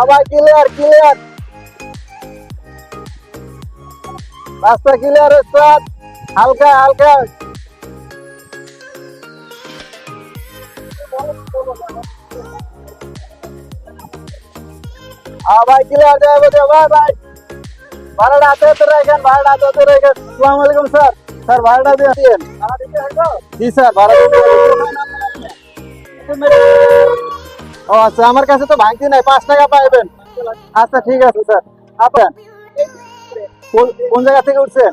ভাই clear clear, রাস্তা clear, start হালকা হালকা। ভাই ক্লিয়ার যাবে ভাই ভাই, ভাড়াটা হাতে হাতে রাখেন, ভাড়াটা হাতে হাতে রাখেন। আসসালামু আলাইকুম স্যার, স্যার ভাড়াটা দিয়ে দিন। জি স্যার ভাড়া দিতে। ও আচ্ছা, আমার কাছে তো ভাঙতি নাই, 5 টাকা পাইবেন। আচ্ছা ঠিক আছে স্যার। আপনার কোন জায়গা থেকে উঠছেন?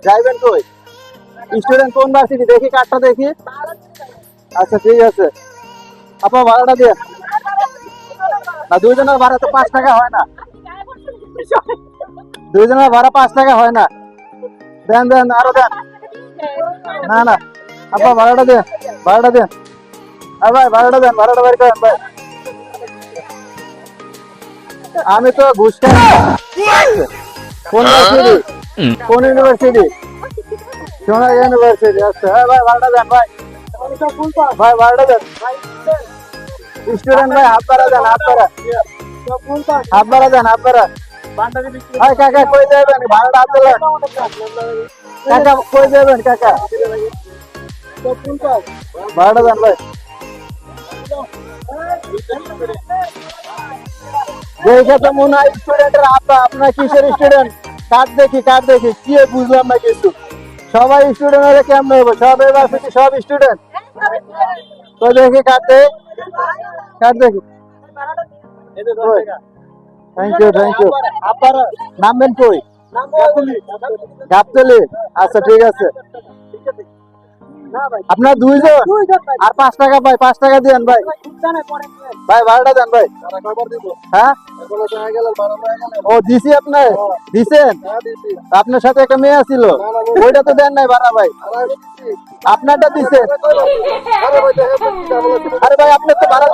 যাইবেন কই? স্টুডেন্ট কোন ভার্সিটি? দেখি কার্ডটা দেখি। আচ্ছা ঠিক আছে, আপনার ভাড়াটা দিয়ে না। দুইজনের ভাড়া তো 5 টাকা হয় না, দুইজনের ভাড়া 5 টাকা হয় না। দেন দেন, আরো দেন। না না, আপনার ভাড়াটা দেন, ভাড়াটা দেন। আর ভাই ভাড়াটা দেন, ভাড়াটা বের করেন ভাই। আমি তো ঘুষ খাই। কোন ভার্সিটি? কোন ইউনিভার্সিটি? সোনা ইউনিভার্সিটি। আচ্ছা হ্যাঁ ভাই, ভাড়াটা দেন ভাই। ভাই ভাড়াটা দেন। স্টুডেন্ট ভাই হাত বাড়া দেন, হাত বাড়া, হাত বাড়া দেন, হাত বাড়া। ভাই কাকা কই যাবেন? ভাড়াটা হাত দিলেন। কাকা কই যাবেন কাকা? ভাড়াটা দেন ভাই। দেখে তো মনে হয় স্টুডেন্টের হাতটা। আপনার কিসের স্টুডেন্ট? কার্ড দেখি, কার্ড দেখি, কি বুঝলাম না কিছু। সবাই স্টুডেন্ট হলে কেমন হবো? সব ইউনিভার্সিটি সব স্টুডেন্ট। তো দেখি কার্ড দেখি, কার্ড দেখি। Thank you thank you. নামবেন কই? গাবতলি। আচ্ছা ঠিক আছে। আপনার দুইজন আর 5 টাকা ভাই, 5 টাকা দিয়েন ভাই। ভাই ভাড়াটা দেন ভাই। হ্যাঁ ও দিছি, আপনার দিছেন? আপনার সাথে একটা মেয়ে ছিল, ওইটা তো দেন নাই ভাড়া ভাই। আপনারটা দিছেন? আরে ভাই আপনার তো ভাড়া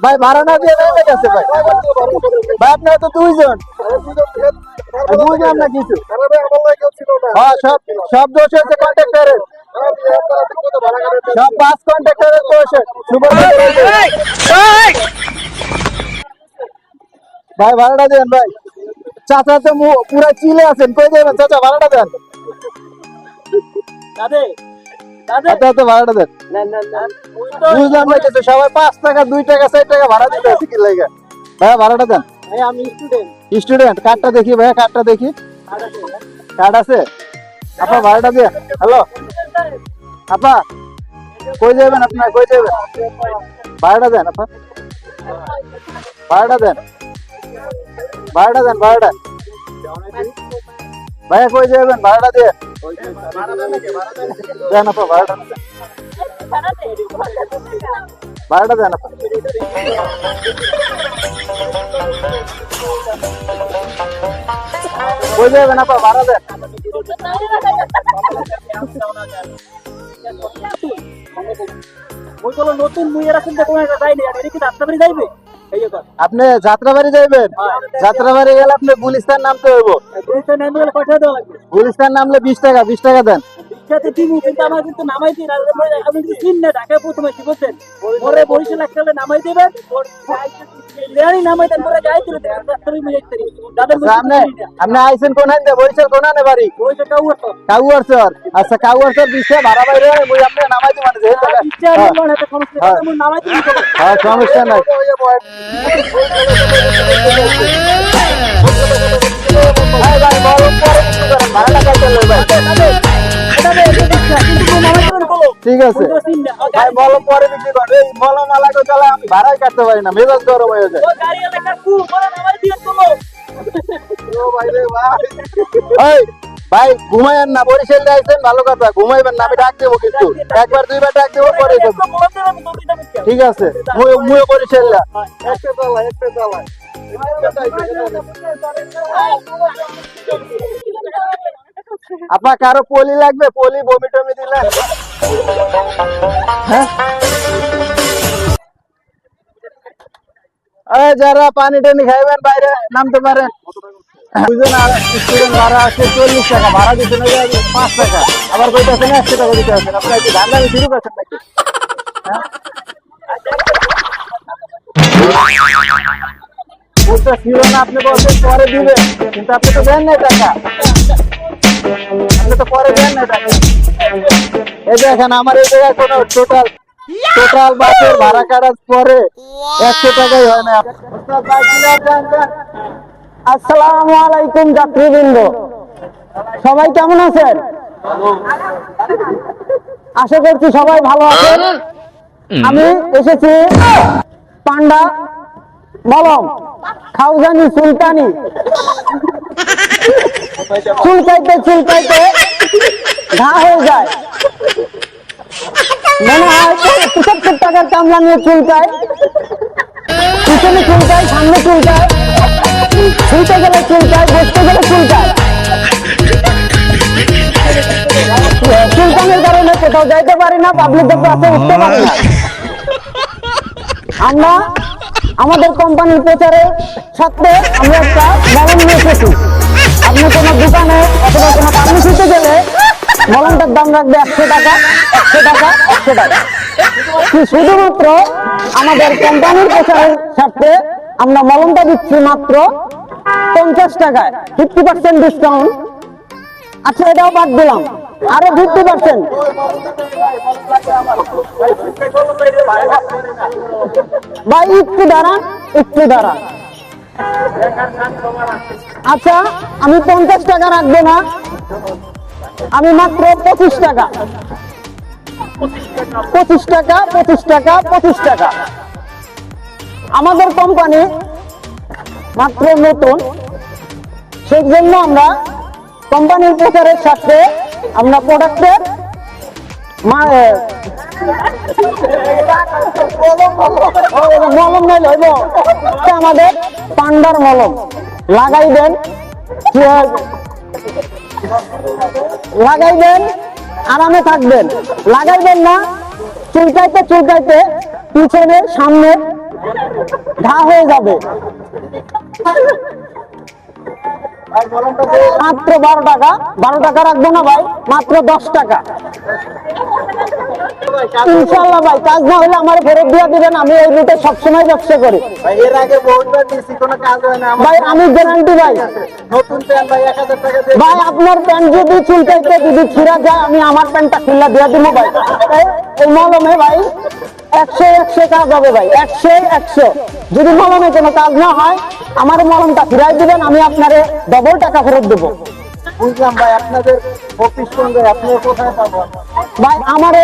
ভাই, ভাড়া না দিয়ে নেমে গেছে ভাই। ভাই আপনারা তো দুইজন, বুঝলাম না কিছু। হ্যাঁ সব সব দোষ হয়েছে কন্ট্রাক্টরের, সব বাস কন্ট্রাক্টরের দোষ। ভাই ভাড়াটা দেন ভাই। চাচা তো পুরা চিলে আছেন, কই দেবেন চাচা? ভাড়াটা দেন। আচ্ছা তো ভাড়াটা দেন। বুঝলাম না কিছু, সবাই 5 টাকা 2 টাকা 4 টাকা ভাড়া দিতে আছে কি লাগে? ভাইয়া ভাড়াটা দেন। আমি স্টুডেন্ট। স্টুডেন্ট, কার্ডটা দেখি ভাইয়া, কার্ডটা দেখি। কার্ড আছে? আপা ভাড়াটা দিয়ে। হ্যালো আপা, কই যাবেন আপনার? কই যাবেন? ভাড়াটা দেন আপা, ভাড়াটা দেন, ভাড়াটা দেন, ভাড়াটা। ভাইয়া কই যাবেন? ভাড়াটা দিয়ে দেন আপা, ভাড়াটা দেন, ভাড়াটা দেন আপা। কই যাবেন আপা? ভাড়া দেন। নতুন মুইয়ের আছেন দেখো এটা যাইনি, আর এটা কি রাস্তাবাড়ি যাইবে? আপনি যাত্রাবাড়ি যাইবেন? যাত্রাবাড়ি গেলে আপনি গুলিস্তান নামতে হইব। গুলিস্তান নামে গেলে কয়টা দেওয়া লাগবে? গুলিস্তান নামলে 20 টাকা, 20 টাকা দেন। রিক্সাতে দিবি, কিন্তু আমার কিন্তু নামাই দিন। আপনি যদি চিন না ঢাকায় প্রথমে কি বলছেন, পরে বরিশাল একটা নামাই দেবেন, লেয়ারি নামাই দেন, পরে যাই তুলে দেন। রাস্তাবাড়ি মুই যাইতে পারি। দাদা আপনি আইছেন কোন হাইন্দে? বরিশাল কোন হানে বাড়ি? বরিশাল কাউয়ারচর। কাউয়ারচর। আচ্ছা কাউয়ারচর 20 টাকা ভাড়া বাইরে মুই আপনি নামাই দিব মানে যেই জায়গা। ইচ্ছা হলো না, এটা সমস্যা নেই, আমি নামাই দিন। হ্যাঁ সমস্যা নাই। ভাই ভাই বড় পরে কিছু করেন, ভাড়াটা কত লই ভাই? ঠিক আছে ভাই, বলো পরে বিক্রি করেন। এই মলম আলাদা চালা আমি ভাড়াই কাটতে পারি না, মেজাজ গরম হয়ে যায়। এই ভাই ঘুমাইয়েন না, বরিশাল আইছেন ভালো কথা, ঘুমাইবেন না, আমি ডাক দেবো কিন্তু। একবার দুইবার ডাক দেবো, পরে ঠিক আছে। মুই বরিশাল একটা চালা, একটা চালা। আপনার কারো পলি লাগবে? পলি বমি টমি দিলেন? হ্যাঁ যারা পানি টানি খাইবেন বাইরে নামতে পারেন। বুঝলেন, আর স্টুডেন্ট ভাড়া আছে 40 টাকা, ভাড়া দিতে না 5 টাকা, আবার কইতেছেন 100 টাকা দিতে আছেন। আপনার কি ধান্দা শুরু করছেন নাকি? ওটা ছিল না, আপনি বলছেন পরে দিবেন, কিন্তু আপনি তো দেন না টাকা, আপনি তো পরে দেন না টাকা। এই দেখেন আমার এই জায়গায় কোনো টোটাল বাসের ভাড়া কাটার পরে 100 টাকাই হয় না। আসসালামু আলাইকুম যাত্রীবৃন্দ, সবাই কেমন আছেন? আশা করছি সবাই ভালো আছেন। আমি এসেছি পান্ডা মলম খাউজানি সুলতানি, চুলকাইতে ঘা হয়ে যায়, মনে হয় 75 টাকার কামলা নিয়ে চুলকায়, পিছনে চুলকায়, সামনে চুলকায়, শুনতে গেলে চুলকায়, বসতে গেলে চুলকায়। চুলকানোর কারণে কোথাও যাইতে পারি না, পাবলিকের কাছে উঠতে পারি না। আমরা আমাদের কোম্পানির প্রচারের সাথে আমরা একটা মলম নিয়ে এসেছি। আপনি কোনো দোকানে অথবা কোনো ফার্মেসিতে গেলে মলমটার দাম রাখবে 100 টাকা, 100 টাকা, 100 টাকা। শুধুমাত্র আমাদের কোম্পানির প্রচারের স্বার্থে আমরা মলমটা দিচ্ছি মাত্র 50 টাকায়, 50% ডিসকাউন্ট। আচ্ছা, এটাও বাদ দিলাম, আরো 50%। ভাই একটু দাঁড়ান, একটু দাঁড়ান। আচ্ছা, আমি 50 টাকা রাখবো না, আমি মাত্র 25 টাকা, 25 টাকা, 25 টাকা, 25 টাকা। আমাদের কোম্পানি মাত্র নতুন, সেই জন্য আমরা কোম্পানির প্রচারের সাথে আমরা প্রোডাক্টের মলম নিলে হইব আমাদের পান্ডার মলম লাগাইবেন, আরামে থাকবেন। লাগাইবেন না, চুলকাইতে পিছনে সামনে ঘা হয়ে যাবে। মাত্র 12 টাকা, 12 টাকা রাখবো না ভাই, মাত্র 10 টাকা। ইনশাল্লাহ ভাই, কাজ না হলে আমার ফেরত দিয়ে দিবেন, আমি এই রুটে সবসময় ব্যবসা করি। এর আগে বহুতবার দিয়েছি, কোনো কাজ হয় না। ভাই আমি গ্যারান্টি ভাই, নতুন প্যান্ট ভাই 1000 টাকা দিয়ে ভাই আপনার প্যান্ট যদি চুলকাইতে যদি ছিঁড়া যায়, আমি আমার প্যান্টটা খুলে দিয়ে দিব ভাই। এই মলমে ভাই 100 কাজ হবে ভাই, 100। যদি মলমে কোনো কাজ না হয়, আমার মলমটা ফিরাই দিবেন, আমি আপনারে ডবল টাকা ফেরত দেবো। বুঝলাম ভাই, আপনাদের অফিস কোন জায়গায়, আপনি কোথায় পাবো? ভাই আমারে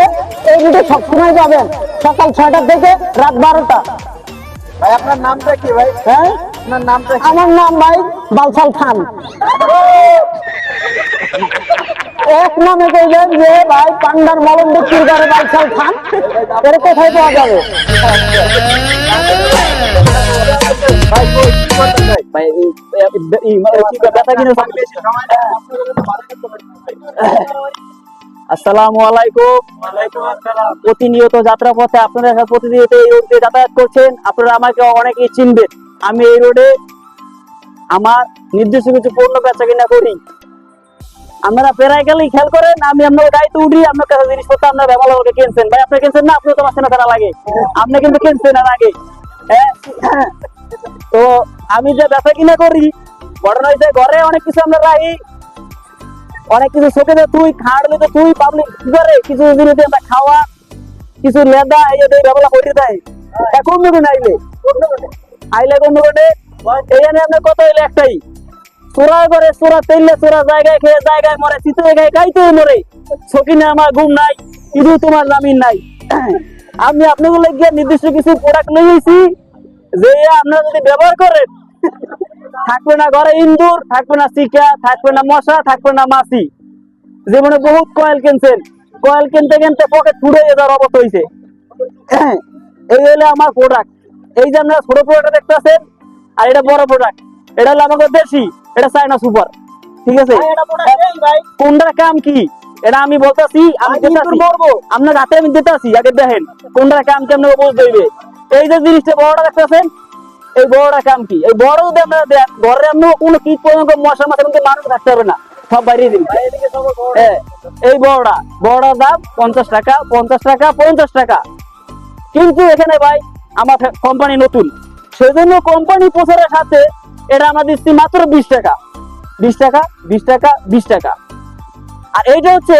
এই রুটে সবসময় যাবেন, সকাল 6টা থেকে রাত 12টা। ভাই আপনার নামটা কি ভাই? হ্যাঁ, আপনার নামটা কি? আমার নাম ভাই বালসাল খান। এক নামে কইলেন যে ভাই পান্ডার মলম বিক্রি করে বালসাল খান, এর কোথায় পাওয়া যাবে? ভাই কই কি করতে ভাই? ভাই ব্যথা কিনে আসসালামু আলাইকুম। ওয়ালাইকুম আসসালাম। প্রতিনিয়ত যাত্রা পথে আপনারা প্রতিনিয়ত এই রোড দিয়ে যাতায়াত করছেন, আপনারা আমাকে অনেকেই চিনবেন। আমি এই রোডে আমার নির্দিষ্ট কিছু পণ্য বেচা কিনা করি। আপনারা প্রায় গেলেই খেয়াল করেন, আমি আপনার গাড়িতে উঠি, আপনার কাছে জিনিসপত্র আপনার ব্যবহার করে কিনছেন। ভাই আপনি কিনছেন না, আপনিও তো মাসে না তারা লাগে, আপনি কিন্তু কিনছেন আর আগে। হ্যাঁ, তো আমি যে বেচা কিনা করি, ঘটনা হয়েছে ঘরে অনেক কিছু আমরা রাখি, অনেক কিছু চোখে তুই খাড়লে তো তুই পাবলিক কি করে কিছু জিনিস আমরা খাওয়া, কিছু লেদা এই যে ব্যবহার করে দেয়। এখন দেখুন আইলে কোন দোকানে এই আপনার কত হইলে একটাই চোরা করে, চোরা তেললে চোরা জায়গায় খেয়ে জায়গায় মরে, চিত্র জায়গায় গাইতে মরে। সকিনে আমার ঘুম নাই, ইদু তোমার জামিন নাই। আমি আপনাগুলো গিয়ে নির্দিষ্ট কিছু প্রোডাক্ট নিয়েছি, যে আপনারা যদি ব্যবহার করেন, থাকবে না ঘরে ইন্দুর, থাকবে না চিকা, থাকবে না মশা, থাকবে না মাছি। জীবনে বহুত কয়েল কিনছেন, কয়েল কিনতে কিনতে পকেট ফুড়ে যাওয়ার অবস্থা হয়েছে। এই হলো আমার প্রোডাক্ট। এই যে আপনারা ছোট প্রোডাক্ট দেখতে আছেন, আর এটা বড় প্রোডাক্ট। এটা হলো আমাকে দেশি, এটা চায়না সুপার। ঠিক আছে, কোনটার কাম কি এটা আমি বলতেছি, আমি আপনার হাতে আমি দিতেছি, আগে দেখেন কোনটার কাম কি আপনাকে বুঝতে হইবে। এই যে জিনিসটা বড়টা দেখতেছেন, এই বড়টা কাম কি? এই বড় যদি আপনারা দেন, ঘরে আপনার কোনো কীট পর্যন্ত মশা মাছের মধ্যে মানুষ থাকতে হবে না, সব বাইরে দিন। এই বড়টার দাম 50 টাকা, 50 টাকা, 50 টাকা। কিন্তু এখানে ভাই আমার কোম্পানি নতুন, সেজন্য কোম্পানি প্রচারের সাথে এটা আমরা দিচ্ছি মাত্র 20 টাকা 20 টাকা 20 টাকা 20 টাকা। আর এইটা হচ্ছে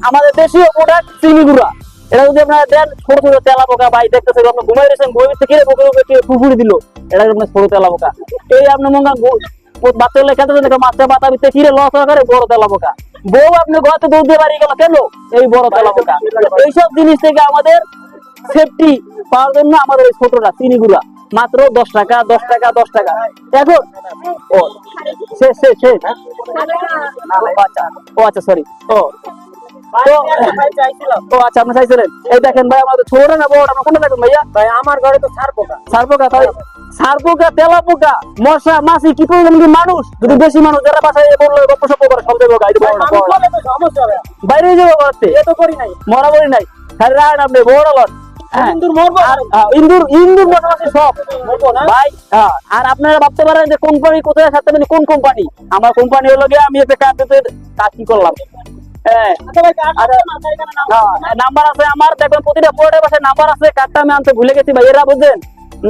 আমাদের দেশীয় প্রোডাক্ট চিনি গুঁড়া। এটা যদি আপনারা দেন ছোট ছোট তেলা পোকা ভাই দেখতেছেন আপনি ঘুমাই রয়েছেন ঘুমাই থেকে পুকুরি দিল, এটা আপনার ছোট তেলা পোকা। এই আপনার মঙ্গা বাচ্চা খেতে মাছটা পাতা ভিতরে কিরে লস করে বড় তেলা পোকা। বউ আপনি ঘরে দৌড় দিয়ে বাড়ি গেল কেন? এই বড় তেলা পোকা। এইসব জিনিস থেকে আমাদের সেফটি পাওয়ার জন্য আমাদের এই ছোটটা চিনি গুঁড়া মাত্র 10 টাকা 10 টাকা 10 টাকা। এখন ও শেষ শেষ শেষ ও আচ্ছা সরি আচ্ছা আপনি চাইছিলেন। এই দেখেন ভাই আমাদের ছোট না বড় আমরা কোনটা দেখুন ভাইয়া? ভাই আমার ঘরে তো ছাড় পোকা তাই সার পোকা তেলা পোকা মশা মাছি কি প্রয়োজন কি মানুষ যদি বেশি মানুষ যারা বাসায় বললো গপ্প সপ্প করে সব দেবো সমস্যা হবে বাইরে যাবো করতে এ তো করি নাই মরামরি নাই খালি রাখ আপনি বড় লট ইন্দুর মরবো ইন্দুর ইন্দুর মোটামুটি সব মরবো না ভাই। আর আপনারা ভাবতে পারেন যে কোম্পানি কোথায় থাকতে পারেন কোন কোম্পানি? আমার কোম্পানি হলো গিয়ে আমি একটা কাজ কি করলাম নাম্বার আছে আমার দেখবেন প্রতিটা পোর্টের পাশে নাম্বার আছে। কার্ডটা আমি আনতে ভুলে গেছি ভাই, এরা বুঝছেন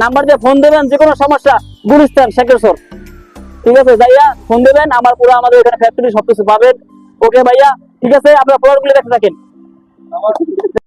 নাম্বার দিয়ে ফোন দেবেন যে কোনো সমস্যা গুলিস্তান শেখেশ্বর, ঠিক আছে যাইয়া ফোন দেবেন আমার পুরো আমাদের এখানে ফ্যাক্টরি সবকিছু পাবেন। ওকে ভাইয়া ঠিক আছে, আপনারা প্রোডাক্টগুলো দেখতে থাকেন।